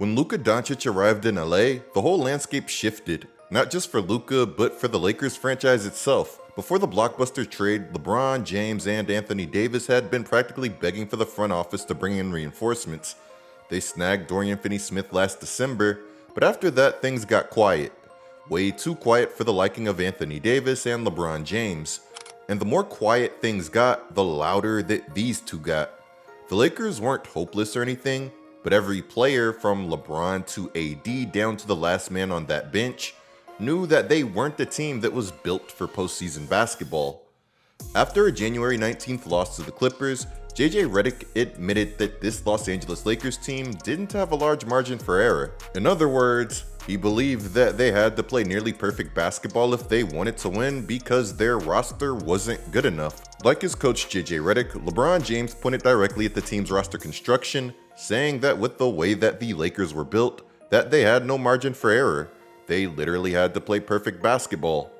When Luka Doncic arrived in LA, the whole landscape shifted. Not just for Luka, but for the Lakers franchise itself. Before the blockbuster trade, LeBron James and Anthony Davis had been practically begging for the front office to bring in reinforcements. They snagged Dorian Finney-Smith last December, but after that things got quiet. Way too quiet for the liking of Anthony Davis and LeBron James. And the more quiet things got, the louder that these two got. The Lakers weren't hopeless or anything, but every player from LeBron to AD down to the last man on that bench knew that they weren't a team that was built for postseason basketball. After a January 19th loss to the Clippers, JJ Redick admitted that this Los Angeles Lakers team didn't have a large margin for error. In other words, he believed that they had to play nearly perfect basketball if they wanted to win because their roster wasn't good enough. Like his coach JJ Redick, LeBron James pointed directly at the team's roster construction, saying that with the way that the Lakers were built, that they had no margin for error. They literally had to play perfect basketball.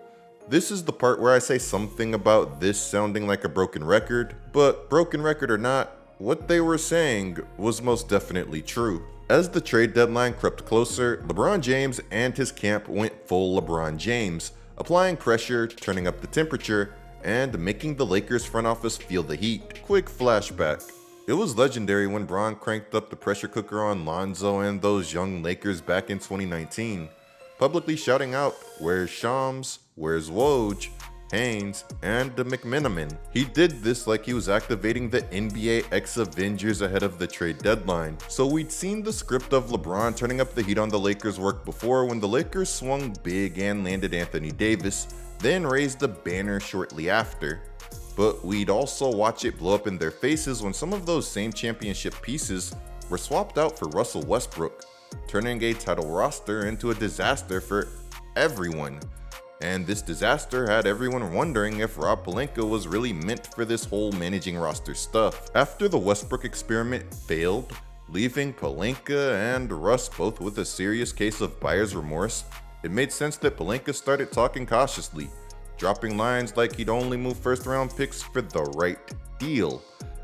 This is the part where I say something about this sounding like a broken record, but broken record or not, what they were saying was most definitely true. As the trade deadline crept closer, LeBron James and his camp went full LeBron James, applying pressure, turning up the temperature, and making the Lakers front office feel the heat. Quick flashback. It was legendary when Bron cranked up the pressure cooker on Lonzo and those young Lakers back in 2019, publicly shouting out, "Where's Shams? Where's Woj? Haynes, and McMenamin?" He did this like he was activating the NBA X Avengers ahead of the trade deadline. So we'd seen the script of LeBron turning up the heat on the Lakers work before when the Lakers swung big and landed Anthony Davis, then raised a banner shortly after. But we'd also watch it blow up in their faces when some of those same championship pieces were swapped out for Russell Westbrook, turning a title roster into a disaster for everyone. And this disaster had everyone wondering if Rob Pelinka was really meant for this whole managing roster stuff. After the Westbrook experiment failed, leaving Pelinka and Russ both with a serious case of buyer's remorse, it made sense that Pelinka started talking cautiously, dropping lines like he'd only move first-round picks for the right deal,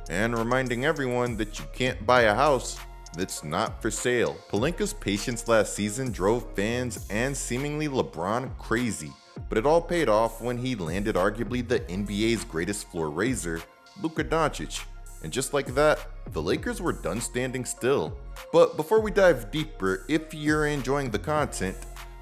and reminding everyone that you can't buy a house that's not for sale. Pelinka's patience last season drove fans and seemingly LeBron crazy, but it all paid off when he landed arguably the NBA's greatest floor raiser, Luka Doncic. And just like that, the Lakers were done standing still. But before we dive deeper, if you're enjoying the content,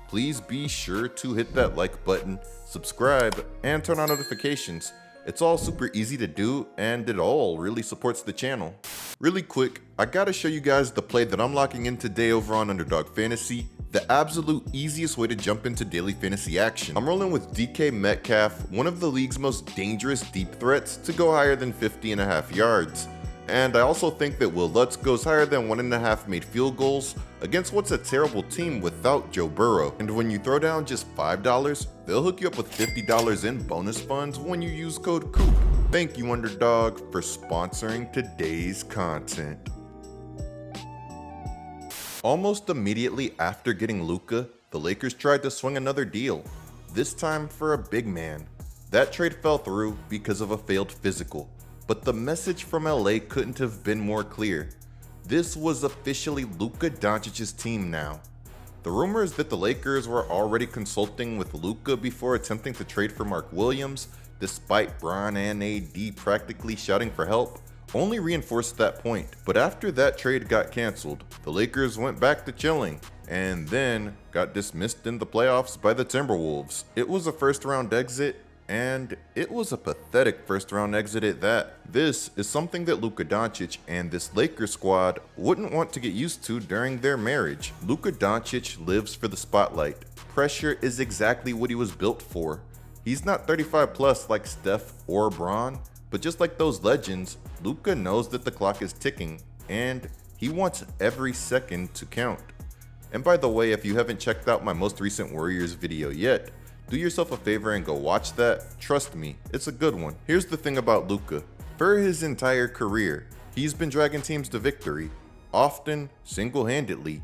please be sure to hit that like button, subscribe, and turn on notifications. It's all super easy to do, and it all really supports the channel. Really quick, I gotta show you guys the play that I'm locking in today over on Underdog Fantasy, the absolute easiest way to jump into daily fantasy action. I'm rolling with DK Metcalf, one of the league's most dangerous deep threats to go higher than 50.5 yards. And I also think that Will Lutz goes higher than 1.5 made field goals against what's a terrible team without Joe Burrow. And when you throw down just $5, they'll hook you up with $50 in bonus funds when you use code COOP. Thank you, Underdog, for sponsoring today's content. Almost immediately after getting Luka, the Lakers tried to swing another deal, this time for a big man. That trade fell through because of a failed physical. But the message from LA couldn't have been more clear. This was officially Luka Doncic's team now. The rumors that the Lakers were already consulting with Luka before attempting to trade for Mark Williams, despite Bron and AD practically shouting for help, only reinforced that point. But after that trade got canceled, the Lakers went back to chilling, and then got dismissed in the playoffs by the Timberwolves. It was a first-round exit, and it was a pathetic first-round exit at that. This is something that Luka Doncic and this Lakers squad wouldn't want to get used to during their marriage. Luka Doncic lives for the spotlight. Pressure is exactly what he was built for. He's not 35 plus like Steph or Bron, but just like those legends, Luka knows that the clock is ticking, and he wants every second to count. And by the way, if you haven't checked out my most recent Warriors video yet, do yourself a favor and go watch that. Trust me, it's a good one. Here's the thing about Luka. For his entire career, he's been dragging teams to victory, often single-handedly.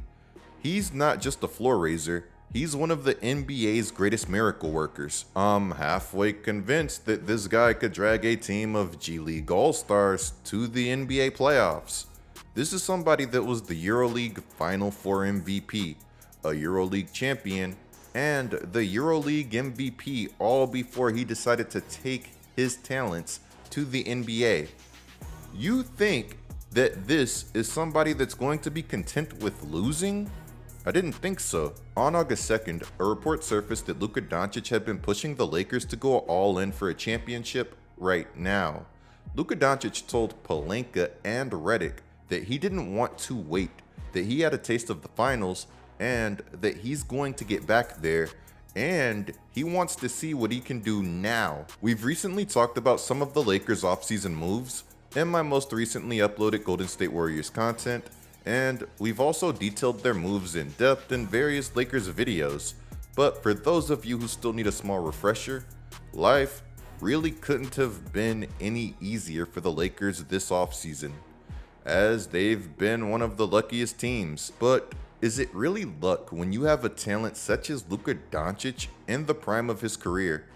He's not just a floor raiser, he's one of the NBA's greatest miracle workers. I'm halfway convinced that this guy could drag a team of G League All-Stars to the NBA playoffs. This is somebody that was the EuroLeague Final Four MVP, a EuroLeague champion, and the EuroLeague MVP all before he decided to take his talents to the NBA. You think that this is somebody that's going to be content with losing? I didn't think so. On August 2nd, a report surfaced that Luka Doncic had been pushing the Lakers to go all in for a championship right now. Luka Doncic told Pelinka and Redick that he didn't want to wait, that he had a taste of the finals, and that he's going to get back there, and he wants to see what he can do now. We've recently talked about some of the Lakers' offseason moves in my most recently uploaded Golden State Warriors content, and we've also detailed their moves in depth in various Lakers videos. But for those of you who still need a small refresher, life really couldn't have been any easier for the Lakers this offseason, as they've been one of the luckiest teams. But is it really luck when you have a talent such as Luka Doncic in the prime of his career?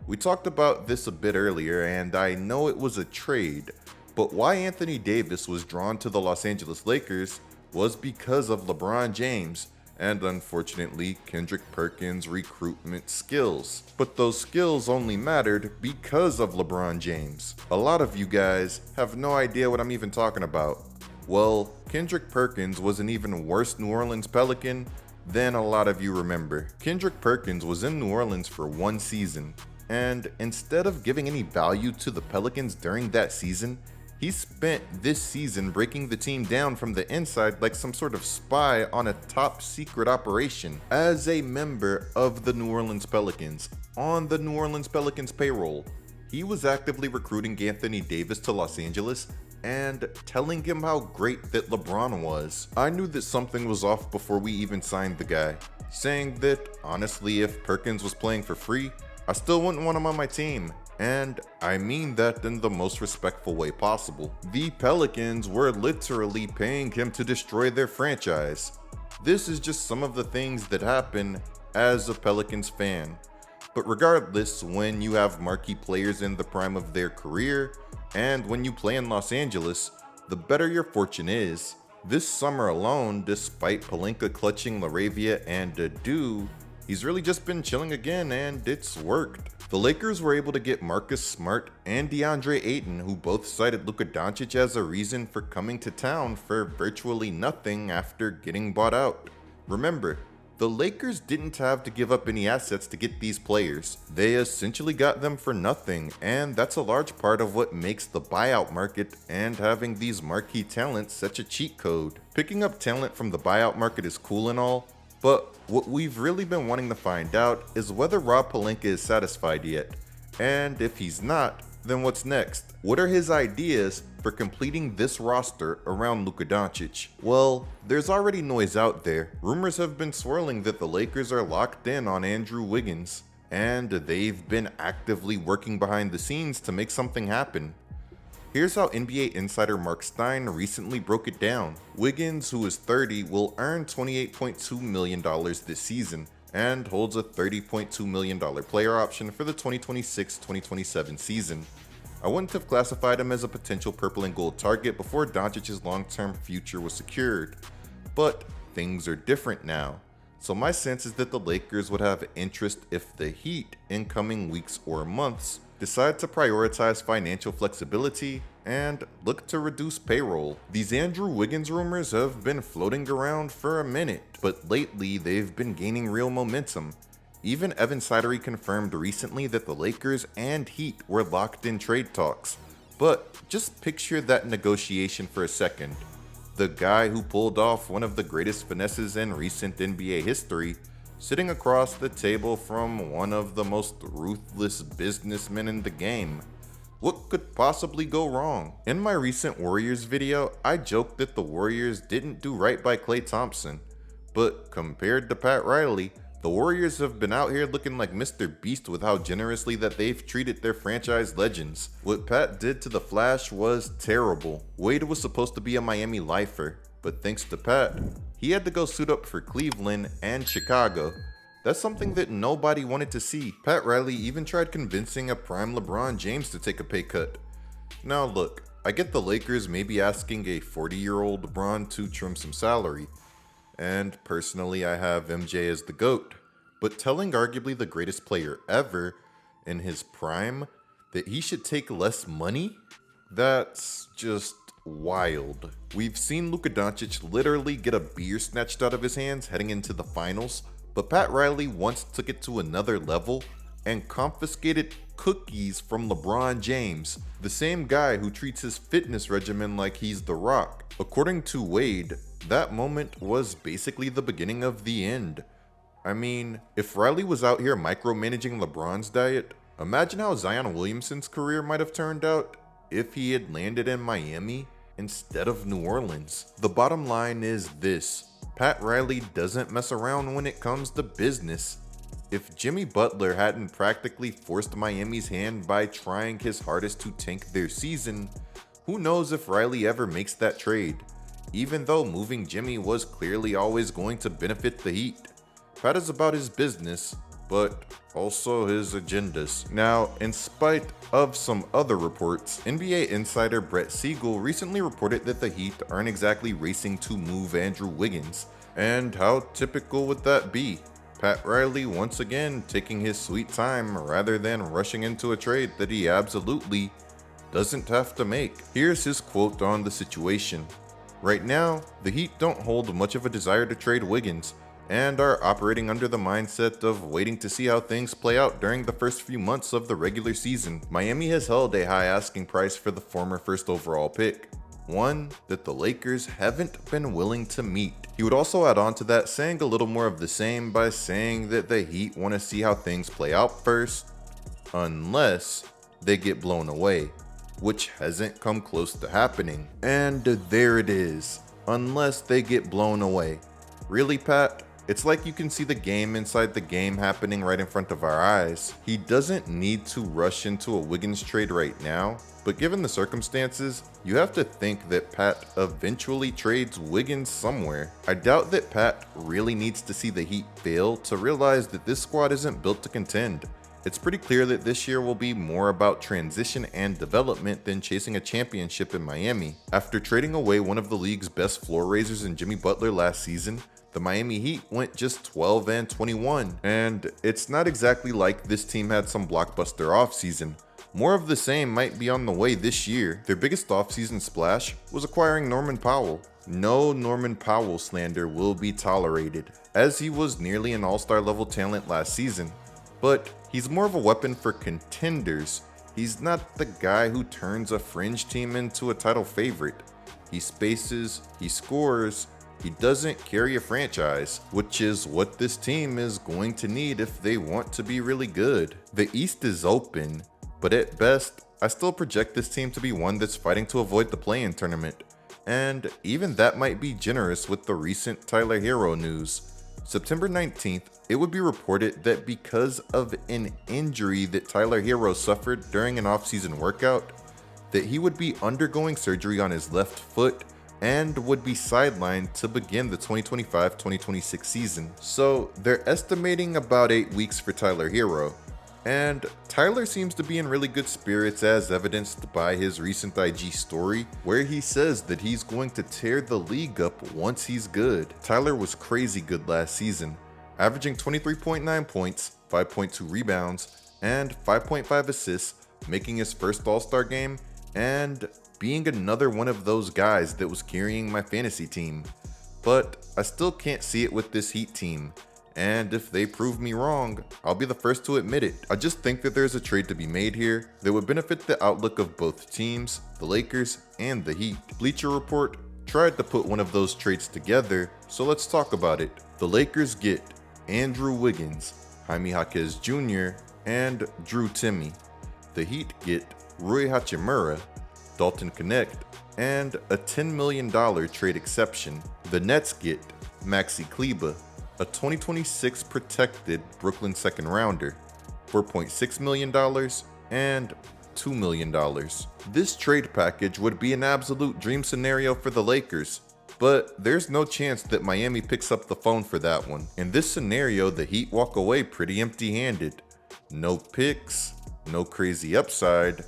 We talked about this a bit earlier, and I know it was a trade, but why Anthony Davis was drawn to the Los Angeles Lakers was because of LeBron James and, unfortunately, Kendrick Perkins' recruitment skills. But those skills only mattered because of LeBron James. A lot of you guys have no idea what I'm even talking about. Well, Kendrick Perkins was an even worse New Orleans Pelican than a lot of you remember. Kendrick Perkins was in New Orleans for one season, and instead of giving any value to the Pelicans during that season, he spent this season breaking the team down from the inside like some sort of spy on a top secret operation. As a member of the New Orleans Pelicans, on the New Orleans Pelicans payroll, he was actively recruiting Anthony Davis to Los Angeles and telling him how great that LeBron was. I knew that something was off before we even signed the guy, saying that honestly, if Perkins was playing for free, I still wouldn't want him on my team. And I mean that in the most respectful way possible. The Pelicans were literally paying him to destroy their franchise. This is just some of the things that happen as a Pelicans fan. But regardless, when you have marquee players in the prime of their career, and when you play in Los Angeles, the better your fortune is. This summer alone, despite Pelinka clutching Laravia and Adu, he's really just been chilling again, and it's worked. The Lakers were able to get Marcus Smart and DeAndre Ayton, who both cited Luka Doncic as a reason for coming to town for virtually nothing after getting bought out. Remember, the Lakers didn't have to give up any assets to get these players. They essentially got them for nothing, and that's a large part of what makes the buyout market and having these marquee talents such a cheat code. Picking up talent from the buyout market is cool and all, but what we've really been wanting to find out is whether Rob Pelinka is satisfied yet. And if he's not, then what's next? What are his ideas for completing this roster around Luka Doncic? Well, there's already noise out there. Rumors have been swirling that the Lakers are locked in on Andrew Wiggins, and they've been actively working behind the scenes to make something happen. Here's how NBA insider Mark Stein recently broke it down. Wiggins, who is 30, will earn $28.2 million this season and holds a $30.2 million player option for the 2026-2027 season. I wouldn't have classified him as a potential purple and gold target before Doncic's long-term future was secured, but things are different now. So my sense is that the Lakers would have interest if the Heat, in coming weeks or months, decide to prioritize financial flexibility and look to reduce payroll. These Andrew Wiggins rumors have been floating around for a minute, but lately they've been gaining real momentum. Even Evan Sidery confirmed recently that the Lakers and Heat were locked in trade talks. But just picture that negotiation for a second. The guy who pulled off one of the greatest finesses in recent NBA history sitting across the table from one of the most ruthless businessmen in the game. What could possibly go wrong? In my recent Warriors video, I joked that the Warriors didn't do right by Klay Thompson, but compared to Pat Riley, the Warriors have been out here looking like Mr. Beast with how generously that they've treated their franchise legends. What Pat did to the Flash was terrible. Wade was supposed to be a Miami lifer, but thanks to Pat, he had to go suit up for Cleveland and Chicago. That's something that nobody wanted to see. Pat Riley even tried convincing a prime LeBron James to take a pay cut. Now look, I I get the Lakers maybe asking a 40-year-old LeBron to trim some salary, and personally I have MJ as the GOAT, but telling arguably the greatest player ever in his prime that he should take less money? That's just wild. We've seen Luka Doncic literally get a beer snatched out of his hands heading into the finals, but Pat Riley once took it to another level and confiscated cookies from LeBron James, the same guy who treats his fitness regimen like he's The Rock. According to Wade, that moment was basically the beginning of the end. I mean, if Riley was out here micromanaging LeBron's diet, imagine how Zion Williamson's career might have turned out if he had landed in Miami instead of New Orleans. The bottom line is this: Pat Riley doesn't mess around when it comes to business. If Jimmy Butler hadn't practically forced Miami's hand by trying his hardest to tank their season, who knows if Riley ever makes that trade, even though moving Jimmy was clearly always going to benefit the Heat. Pat is about his business, but also his agendas. Now, in spite of some other reports, NBA insider Brett Siegel recently reported that the Heat aren't exactly racing to move Andrew Wiggins. And how typical would that be? Pat Riley once again taking his sweet time rather than rushing into a trade that he absolutely doesn't have to make. Here's his quote on the situation. Right now, the Heat don't hold much of a desire to trade Wiggins and are operating under the mindset of waiting to see how things play out during the first few months of the regular season. Miami has held a high asking price for the former first overall pick, one that the Lakers haven't been willing to meet. He would also add on to that, saying a little more of the same by saying that the Heat want to see how things play out first, unless they get blown away, which hasn't come close to happening. And there it is, unless they get blown away. Really, Pat? It's like you can see the game inside the game happening right in front of our eyes. He doesn't need to rush into a Wiggins trade right now, but given the circumstances, you have to think that Pat eventually trades Wiggins somewhere. I doubt that Pat really needs to see the Heat fail to realize that this squad isn't built to contend. It's pretty clear that this year will be more about transition and development than chasing a championship in Miami. After trading away one of the league's best floor raisers in Jimmy Butler last season, the Miami Heat went just 12-21, and it's not exactly like this team had some blockbuster offseason. More of the same might be on the way this year. Their biggest offseason splash was acquiring Norman Powell. No Norman Powell slander will be tolerated, as he was nearly an all-star level talent last season. But he's more of a weapon for contenders. He's not the guy who turns a fringe team into a title favorite. He spaces, he scores, he doesn't carry a franchise, which is what this team is going to need if they want to be really good. The East is open, but at best, I still project this team to be one that's fighting to avoid the play-in tournament. And even that might be generous with the recent Tyler Hero news. September 19th, it would be reported that because of an injury that Tyler Hero suffered during an off-season workout, that he would be undergoing surgery on his left foot and would be sidelined to begin the 2025-2026 season. So they're estimating about 8 weeks for Tyler Hero. And Tyler seems to be in really good spirits, as evidenced by his recent IG story, where he says that he's going to tear the league up once he's good. Tyler was crazy good last season, averaging 23.9 points, 5.2 rebounds, and 5.5 assists, making his first All-Star game, and being another one of those guys that was carrying my fantasy team. But I still can't see it with this Heat team. And if they prove me wrong, I'll be the first to admit it. I just think that there's a trade to be made here that would benefit the outlook of both teams, the Lakers and the Heat. Bleacher Report tried to put one of those trades together, so let's talk about it. The Lakers get Andrew Wiggins, Jaime Jaquez Jr., and Drew Timme. The Heat get Rui Hachimura, Dalton Knecht, and a $10 million trade exception. The Nets get Maxi Kleber, a 2026 protected Brooklyn second rounder, $4.6 million, and $2 million. This trade package would be an absolute dream scenario for the Lakers, but there's no chance that Miami picks up the phone for that one. In this scenario, the Heat walk away pretty empty-handed. No picks, no crazy upside,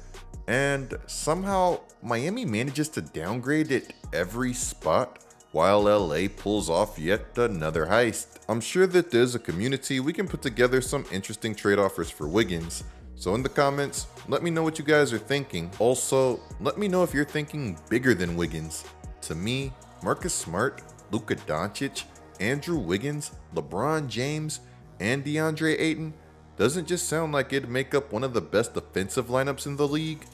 And somehow, Miami manages to downgrade at every spot, while LA pulls off yet another heist. I'm sure that there's a community we can put together some interesting trade offers for Wiggins. So in the comments, let me know what you guys are thinking. Also, let me know if you're thinking bigger than Wiggins. To me, Marcus Smart, Luka Doncic, Andrew Wiggins, LeBron James, and DeAndre Ayton doesn't just sound like it'd make up one of the best defensive lineups in the league.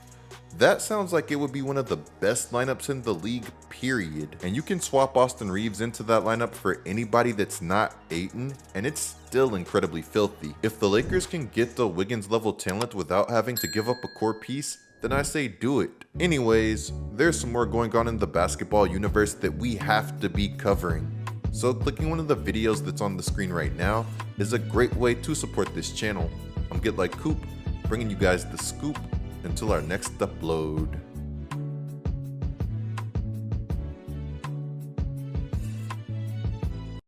That sounds like it would be one of the best lineups in the league, period. And you can swap Austin Reeves into that lineup for anybody that's not Ayton, and it's still incredibly filthy. If the Lakers can get the Wiggins level talent without having to give up a core piece, then I say do it. Anyways, there's some more going on in the basketball universe that we have to be covering. So clicking one of the videos that's on the screen right now is a great way to support this channel. I'm GetLikeCoop, bringing you guys the scoop until our next upload.